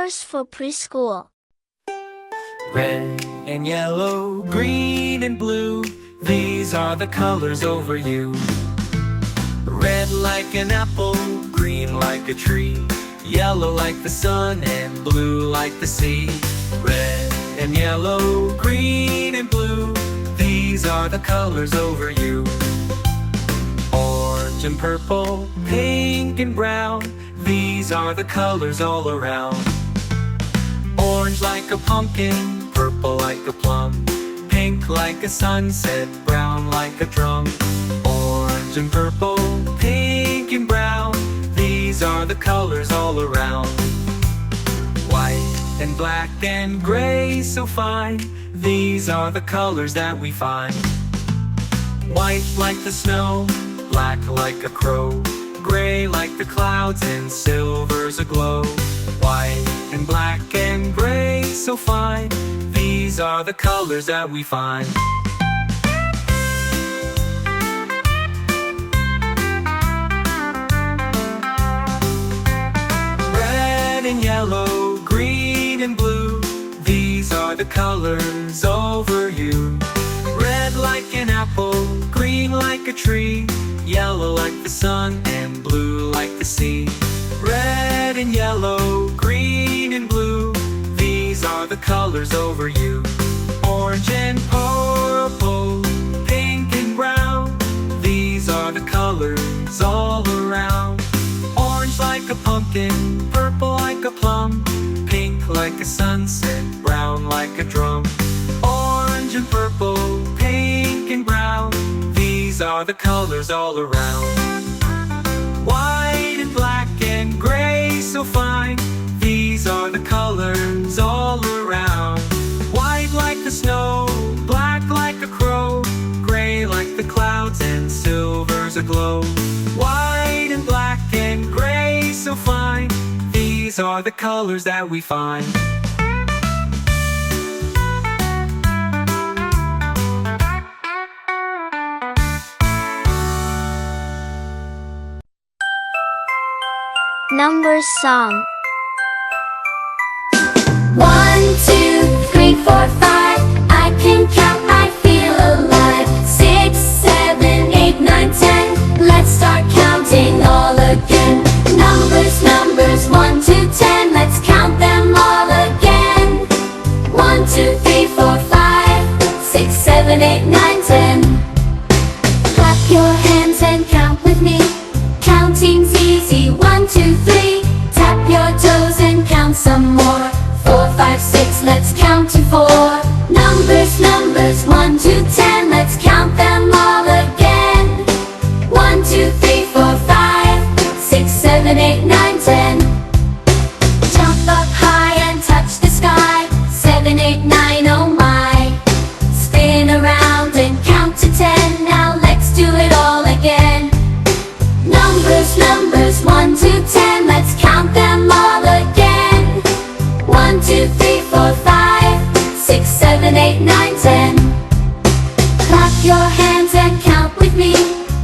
Colors for preschool. Red and yellow, green and blue, these are the colors over you. Red like an apple, green like a tree, yellow like the sun and blue like the sea. Red and yellow, green and blue, these are the colors over you. Orange and purple, pink and brown, these are the colors all around. Orange like a pumpkin, purple like a plum, pink like a sunset, brown like a drum. Orange and purple, pink and brown, these are the colors all around. White and black and gray so fine, these are the colors that we find. White like the snow, black like a crow, gray like the clouds and silver's aglow. White and black and gray so fine, these are the colors that we find. Red and yellow, green and blue, these are the colors over you. Red like an apple, green like a tree, yellow like the sun and blue like the sea. Red and yellow, green and blue, these are the colors over you. Orange and purple, pink and brown, these are the colors all around. Orange like a pumpkin, purple like a plum, pink like a sunset, brown like a drum. Orange and purple, pink and brown, these are the colors all around. White and black and gray so fine, these are the colors all around. White like the snow, black like a crow, gray like the clouds and silver's aglow. White and black and gray so fine, these are the colors that we find. Numbers song. 1, 2, 3, 4, 5. I can count, I feel alive. 6, 7, 8, 9, 10. Let's start counting all again. Numbers, numbers, 1 to 10. Let's count them all again. 1, 2, 3, 4, 5. 6, 7, 8, 9, 10. Clap your hands and count with me. Counting's easy, 1, 2, 3. Tap your toes and count some more. 4, 5, 6, let's count to 4. Numbers, numbers, 1 to 10. Let's count them all again. 1, 2, 3, 4, 5. 6, 7, 8, 9, 10. Jump up high and touch the sky. 7, 8, 9, oh my. Spin around and count to 10. Now let's do it all again. Numbers, numbers, 1 to 10. Let's count them all again. 1, 2, 3, 4, 5. 6, 7, 8, 9, 10. Clap your hands and count with me.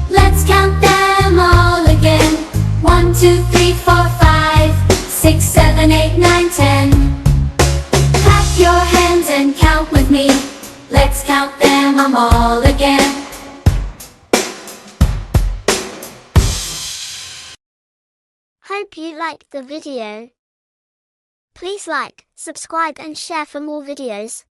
Let's count them all again. 1, 2, 3, 4, 5. 6, 7, 8, 9, 10. Clap your hands and count with me. Let's count them all again. Hope you liked the video. Please like, subscribe and share for more videos.